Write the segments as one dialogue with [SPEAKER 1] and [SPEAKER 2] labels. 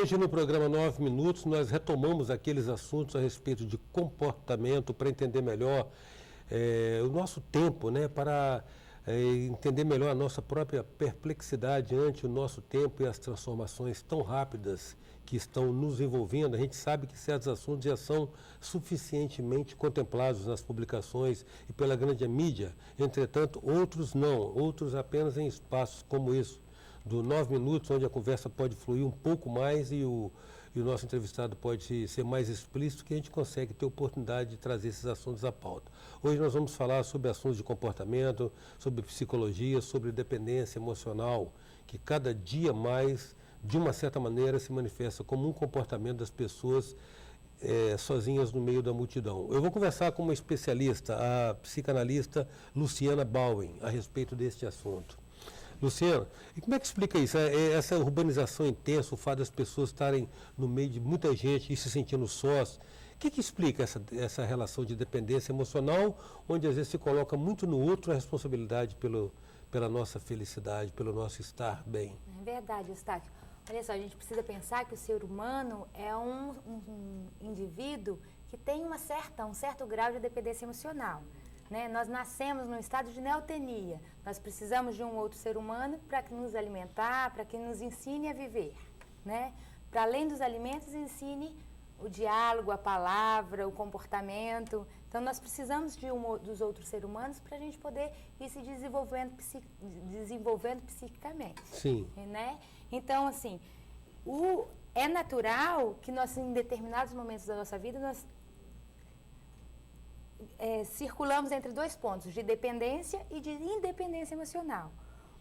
[SPEAKER 1] Hoje, no programa 9 Minutos, nós retomamos aqueles assuntos a respeito de comportamento para entender melhor o nosso tempo, né? Para entender melhor a nossa própria perplexidade ante o nosso tempo e as transformações tão rápidas que estão nos envolvendo. A gente sabe que certos assuntos já são suficientemente contemplados nas publicações e pela grande mídia. Entretanto, outros não, outros apenas em espaços como isso, do 9 Minutos, onde a conversa pode fluir um pouco mais e o nosso entrevistado pode ser mais explícito, que a gente consegue ter oportunidade de trazer esses assuntos à pauta. Hoje nós vamos falar sobre assuntos de comportamento, sobre psicologia, sobre dependência emocional, que cada dia mais, de uma certa maneira, se manifesta como um comportamento das pessoas sozinhas no meio da multidão. Eu vou conversar com uma especialista, a psicanalista Luciana Bowen, a respeito deste assunto. Luciana, e como é que explica isso? Essa urbanização intensa, o fato das pessoas estarem no meio de muita gente e se sentindo sós, o que explica essa relação de dependência emocional, onde às vezes se coloca muito no outro a responsabilidade pela nossa felicidade, pelo nosso estar bem?
[SPEAKER 2] É verdade, Eustáquio. Olha só, a gente precisa pensar que o ser humano é um indivíduo que tem um certo grau de dependência emocional. Né? Nós nascemos num estado de neotenia. Nós precisamos de um outro ser humano para nos alimentar, para que nos ensine a viver. Né? Para além dos alimentos, ensine o diálogo, a palavra, o comportamento. Então, nós precisamos dos outros seres humanos para a gente poder ir se desenvolvendo psiquicamente.
[SPEAKER 1] Sim.
[SPEAKER 2] Né? Então, assim, é natural que nós, em determinados momentos da nossa vida, nós circulamos entre dois pontos, de dependência e de independência emocional.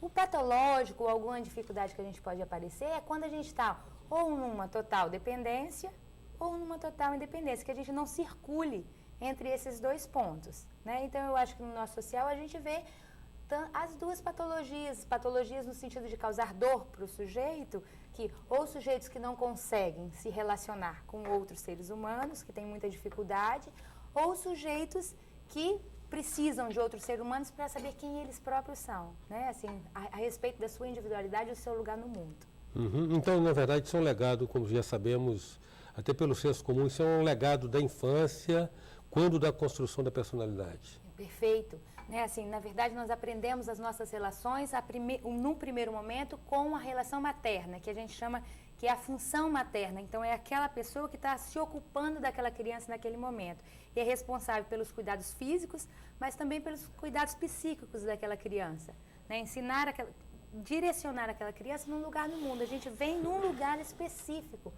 [SPEAKER 2] O patológico, ou alguma dificuldade que a gente pode aparecer, é quando a gente está ou numa total dependência ou numa total independência, que a gente não circule entre esses dois pontos. Né? Então, eu acho que no nosso social a gente vê as duas patologias no sentido de causar dor para o sujeito, ou sujeitos que não conseguem se relacionar com outros seres humanos, que têm muita dificuldade, ou sujeitos que precisam de outros seres humanos para saber quem eles próprios são, né? Assim, a respeito da sua individualidade e do seu lugar no mundo.
[SPEAKER 1] Uhum. Então, na verdade, isso é um legado, como já sabemos, até pelo senso comum, isso é um legado da infância, quando da construção da personalidade.
[SPEAKER 2] Perfeito. Né? Assim, na verdade, nós aprendemos as nossas relações, num primeiro momento, com a relação materna, que a gente chama que é a função materna. Então, é aquela pessoa que está se ocupando daquela criança naquele momento. E é responsável pelos cuidados físicos, mas também pelos cuidados psíquicos daquela criança. Né? Direcionar aquela criança num lugar no mundo. A gente vem num lugar específico,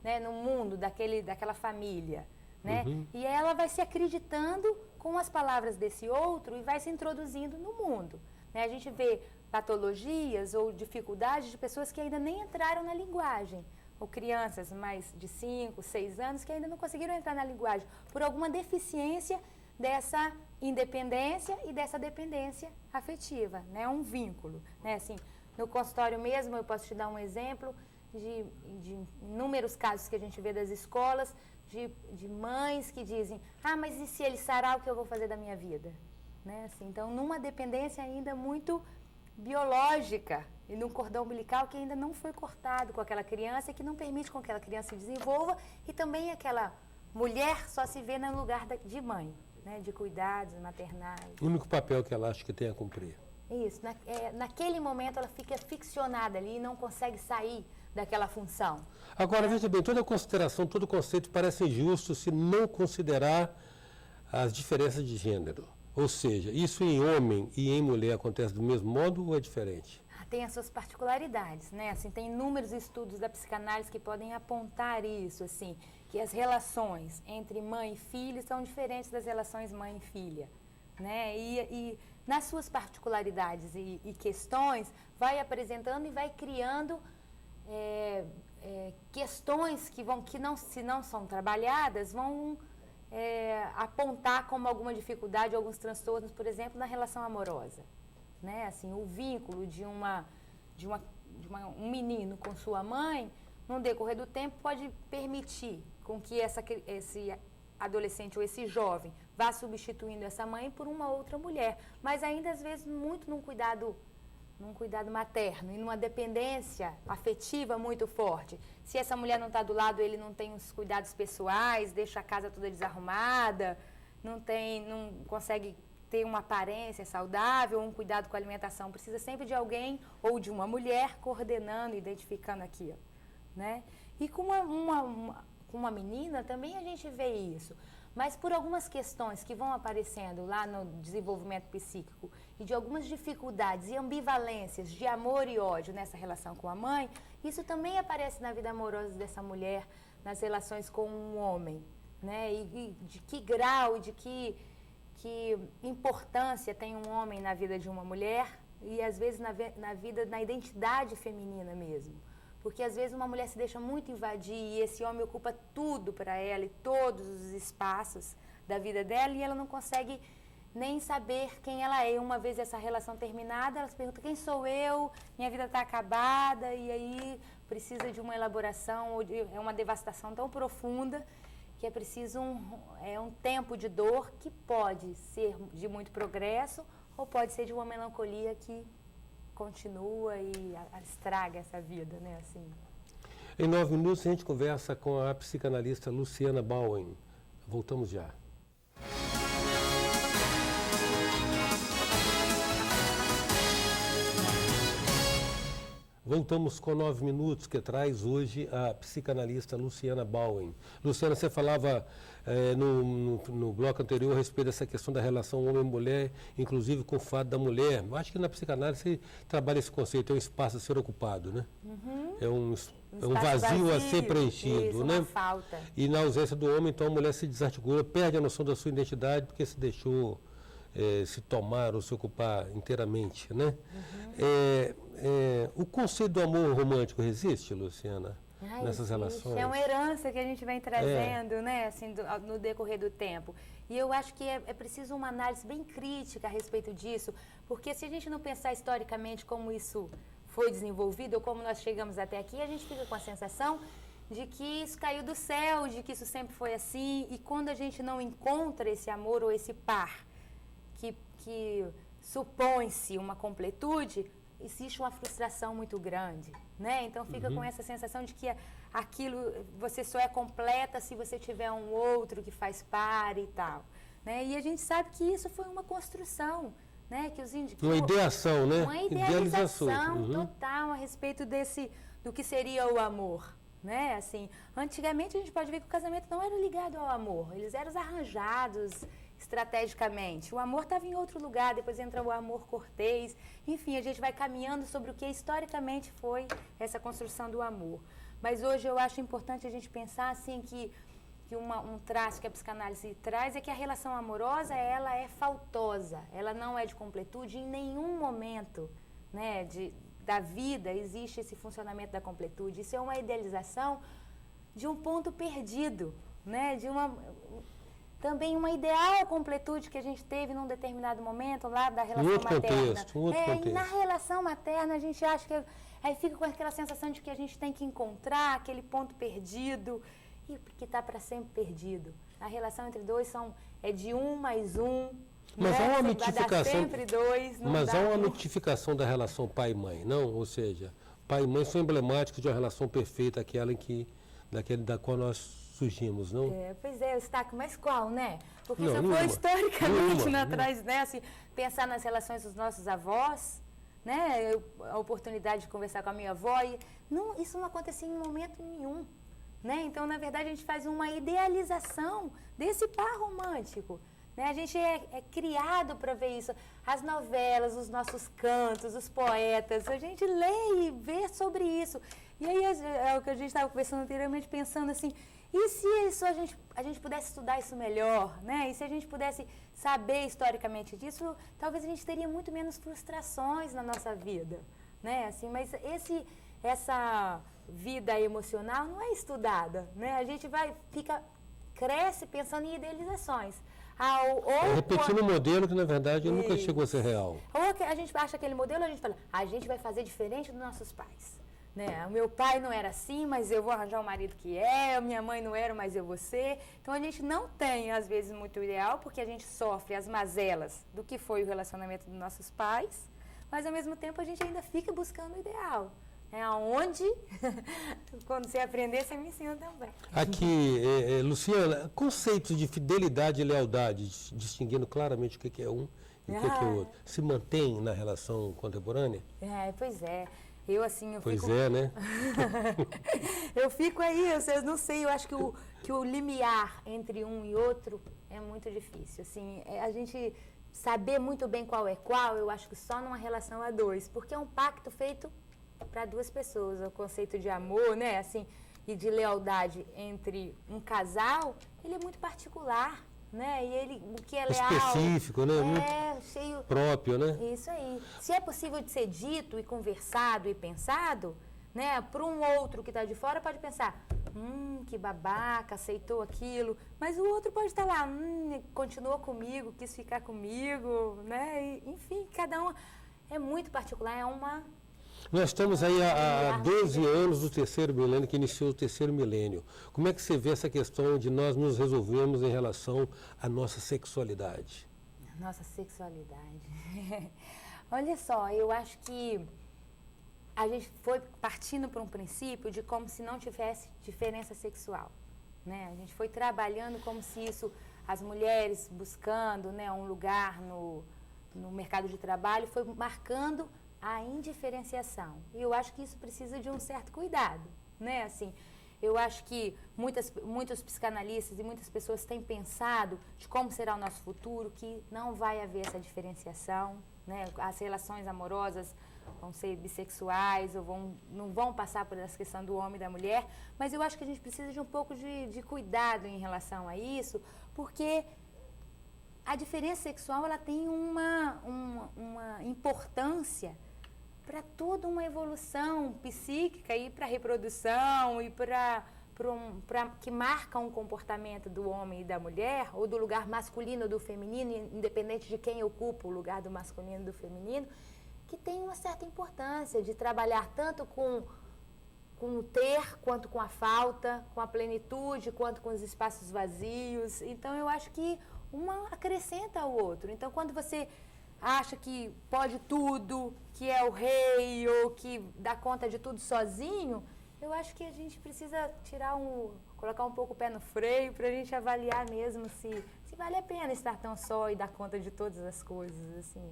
[SPEAKER 2] né? No mundo daquela família. Né?
[SPEAKER 1] Uhum.
[SPEAKER 2] E ela vai se acreditando com as palavras desse outro e vai se introduzindo no mundo. Né? A gente vê patologias ou dificuldades de pessoas que ainda nem entraram na linguagem, ou crianças mais de 5, 6 anos que ainda não conseguiram entrar na linguagem por alguma deficiência dessa independência e dessa dependência afetiva, né? Um vínculo. Né? Assim, no consultório mesmo, eu posso te dar um exemplo de inúmeros casos que a gente vê das escolas, de mães que dizem, mas e se ele sarar, o que eu vou fazer da minha vida? Né? Assim, então, numa dependência ainda muito biológica e num cordão umbilical que ainda não foi cortado com aquela criança e que não permite com que aquela criança se desenvolva, e também aquela mulher só se vê no lugar de mãe, né? De cuidados maternais.
[SPEAKER 1] O único papel que ela acha que tem a cumprir.
[SPEAKER 2] Isso, naquele momento ela fica ficcionada ali e não consegue sair daquela função.
[SPEAKER 1] Agora, veja bem, toda consideração, todo conceito parece injusto se não considerar as diferenças de gênero. Ou seja, isso em homem e em mulher acontece do mesmo modo ou é diferente?
[SPEAKER 2] Tem as suas particularidades, né? Assim, tem inúmeros estudos da psicanálise que podem apontar isso, assim, que as relações entre mãe e filho são diferentes das relações mãe e filha, né? E nas suas particularidades e questões, vai apresentando e vai criando questões que não, se não são trabalhadas, vão apontar como alguma dificuldade, alguns transtornos, por exemplo, na relação amorosa. Né? Assim, o vínculo de um menino com sua mãe, no decorrer do tempo, pode permitir com que esse adolescente ou esse jovem vá substituindo essa mãe por uma outra mulher, mas ainda às vezes muito num cuidado num cuidado materno e numa dependência afetiva muito forte. Se essa mulher não está do lado, ele não tem os cuidados pessoais, deixa a casa toda desarrumada, não consegue ter uma aparência saudável, um cuidado com a alimentação. Precisa sempre de alguém ou de uma mulher coordenando, identificando aquilo, né? E com uma menina também a gente vê isso. Mas por algumas questões que vão aparecendo lá no desenvolvimento psíquico e de algumas dificuldades e ambivalências de amor e ódio nessa relação com a mãe, isso também aparece na vida amorosa dessa mulher, nas relações com um homem, né? E de que grau e de que importância tem um homem na vida de uma mulher e às vezes na identidade feminina mesmo. Porque às vezes uma mulher se deixa muito invadir e esse homem ocupa tudo para ela e todos os espaços da vida dela e ela não consegue nem saber quem ela é. Uma vez essa relação terminada, ela se pergunta: quem sou eu? Minha vida está acabada, e aí precisa de uma elaboração, é uma devastação tão profunda que é preciso um tempo de dor que pode ser de muito progresso ou pode ser de uma melancolia que continua e estraga essa vida, né? Assim.
[SPEAKER 1] Em 9 minutos a gente conversa com a psicanalista Luciana Bowen. Voltamos já. Voltamos com 9 minutos, que traz hoje a psicanalista Luciana Bowen. Luciana, você falava no bloco anterior a respeito dessa questão da relação homem-mulher, inclusive com o fato da mulher. Eu acho que na psicanálise você trabalha esse conceito, é um espaço a ser ocupado, né?
[SPEAKER 2] Uhum.
[SPEAKER 1] É um vazio a ser preenchido,
[SPEAKER 2] isso,
[SPEAKER 1] né?
[SPEAKER 2] uma falta.
[SPEAKER 1] E na ausência do homem, então a mulher se desarticula, perde a noção da sua identidade porque se deixou se tomar ou se ocupar inteiramente, né? O conceito do amor romântico resiste, Luciana, nessas relações?
[SPEAKER 2] É uma herança que a gente vem trazendo, né, assim, no decorrer do tempo. E eu acho que é preciso uma análise bem crítica a respeito disso, porque se a gente não pensar historicamente como isso foi desenvolvido ou como nós chegamos até aqui, a gente fica com a sensação de que isso caiu do céu, de que isso sempre foi assim, e quando a gente não encontra esse amor ou esse par que supõe-se uma completude, existe uma frustração muito grande, né? Então fica com essa sensação de que aquilo, você só é completa se você tiver um outro que faz par e tal, né? E a gente sabe que isso foi uma construção, né?
[SPEAKER 1] Uma ideação, né?
[SPEAKER 2] Uma idealização total a respeito do que seria o amor, né? Assim, antigamente a gente pode ver que o casamento não era ligado ao amor, eles eram arranjados estrategicamente. O amor estava em outro lugar, depois entra o amor cortês. Enfim, a gente vai caminhando sobre o que historicamente foi essa construção do amor. Mas hoje eu acho importante a gente pensar assim que um traço que a psicanálise traz é que a relação amorosa, ela é faltosa, ela não é de completude em nenhum momento, né, da vida existe esse funcionamento da completude. Isso é uma idealização de um ponto perdido, né, também uma ideal completude que a gente teve num determinado momento lá da relação materna.
[SPEAKER 1] Um outro contexto.
[SPEAKER 2] E na relação materna a gente acha que aí fica com aquela sensação de que a gente tem que encontrar aquele ponto perdido e que está para sempre perdido. A relação entre dois é de 1 mais 1.
[SPEAKER 1] Mas há uma mitificação.
[SPEAKER 2] Sempre 2.
[SPEAKER 1] Mas há uma mitificação da relação pai e mãe, não? Ou seja, pai e mãe são emblemáticos de uma relação perfeita, aquela da qual nós surgimos, não?
[SPEAKER 2] Pois é, Eustáquio, mas qual, né? Porque
[SPEAKER 1] não,
[SPEAKER 2] se eu
[SPEAKER 1] nenhuma,
[SPEAKER 2] for historicamente
[SPEAKER 1] nenhuma.
[SPEAKER 2] né, assim, pensar nas relações dos nossos avós, né, a oportunidade de conversar com a minha avó, isso não acontecia em momento nenhum, né? Então, na verdade, a gente faz uma idealização desse par romântico, né? A gente é criado para ver isso. As novelas, os nossos cantos, os poetas, a gente lê e vê sobre isso. E aí é o que a gente estava conversando anteriormente, pensando assim, e se isso a gente pudesse estudar isso melhor, né? E se a gente pudesse saber historicamente disso, talvez a gente teria muito menos frustrações na nossa vida, né? Assim, mas essa vida emocional não é estudada, né? A gente cresce pensando em idealizações.
[SPEAKER 1] Repetindo um modelo que, na verdade, nunca chegou a ser real.
[SPEAKER 2] Ou que a gente acha aquele modelo, a gente fala, a gente vai fazer diferente dos nossos pais. Né? O meu pai não era assim, mas eu vou arranjar um marido que é, a minha mãe não era, mas eu vou ser. Então a gente não tem, às vezes, muito ideal, porque a gente sofre as mazelas do que foi o relacionamento dos nossos pais, mas ao mesmo tempo a gente ainda fica buscando o ideal. Aonde, quando você aprender, você me ensina também.
[SPEAKER 1] Aqui, Luciana, conceitos de fidelidade e lealdade, distinguindo claramente o que é um e o que é o outro, se mantém na relação contemporânea?
[SPEAKER 2] Pois é. Eu, assim, eu
[SPEAKER 1] pois
[SPEAKER 2] fico...
[SPEAKER 1] é, né?
[SPEAKER 2] Eu fico aí, eu não sei, eu acho que o limiar entre um e outro é muito difícil. Assim, a gente saber muito bem qual é qual, eu acho que só numa relação a dois, porque é um pacto feito para duas pessoas. O conceito de amor, né, assim, e de lealdade entre um casal, ele é muito particular, né? E ele, o que é leal...
[SPEAKER 1] específico, né?
[SPEAKER 2] Muito cheio...
[SPEAKER 1] próprio, né?
[SPEAKER 2] Isso aí. Se é possível de ser dito e conversado e pensado, né? Para um outro que está de fora pode pensar, que babaca, aceitou aquilo. Mas o outro pode estar lá, continuou comigo, quis ficar comigo, né? E, enfim, cada um é muito particular, é uma...
[SPEAKER 1] Nós estamos aí há 12 anos do terceiro milênio, que iniciou o terceiro milênio. Como é que você vê essa questão de nós nos resolvermos em relação à nossa sexualidade?
[SPEAKER 2] Nossa sexualidade. Olha só, eu acho que a gente foi partindo para um princípio de como se não tivesse diferença sexual, né? A gente foi trabalhando como se isso, as mulheres buscando, né, um lugar no mercado de trabalho, foi marcando a indiferenciação. E eu acho que isso precisa de um certo cuidado, né? Assim, eu acho que muitos psicanalistas e muitas pessoas têm pensado de como será o nosso futuro, que não vai haver essa diferenciação, né? As relações amorosas vão ser bissexuais, ou não vão passar por essa questão do homem e da mulher, mas eu acho que a gente precisa de um pouco de cuidado em relação a isso, porque a diferença sexual ela tem uma importância para toda uma evolução psíquica e para a reprodução e para que marca um comportamento do homem e da mulher, ou do lugar masculino ou do feminino, independente de quem ocupa o lugar do masculino e do feminino, que tem uma certa importância de trabalhar tanto com o ter, quanto com a falta, com a plenitude, quanto com os espaços vazios. Então, eu acho que uma acrescenta ao outro. Então, quando você acha que pode tudo, que é o rei ou que dá conta de tudo sozinho, eu acho que a gente precisa colocar um pouco o pé no freio para a gente avaliar mesmo se vale a pena estar tão só e dar conta de todas as coisas, assim.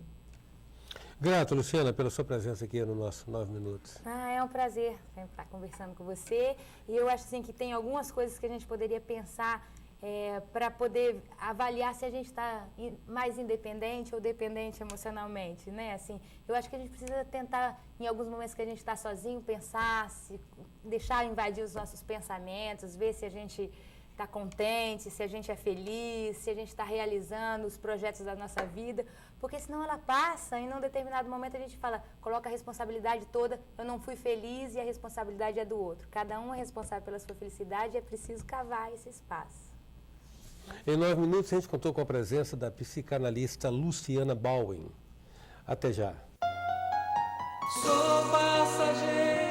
[SPEAKER 1] Grato, Luciana, pela sua presença aqui no nosso 9 Minutos.
[SPEAKER 2] É um prazer sempre estar conversando com você. E eu acho assim, que tem algumas coisas que a gente poderia pensar para poder avaliar se a gente está mais independente ou dependente emocionalmente, né? Assim, eu acho que a gente precisa tentar, em alguns momentos que a gente está sozinho, pensar, deixar invadir os nossos pensamentos, ver se a gente está contente, se a gente é feliz, se a gente está realizando os projetos da nossa vida, porque senão ela passa e num determinado momento a gente coloca a responsabilidade toda, eu não fui feliz e a responsabilidade é do outro. Cada um é responsável pela sua felicidade e é preciso cavar esse espaço.
[SPEAKER 1] Em 9 Minutos, a gente contou com a presença da psicanalista Luciana Bauem. Até já.
[SPEAKER 3] Sou passageiro.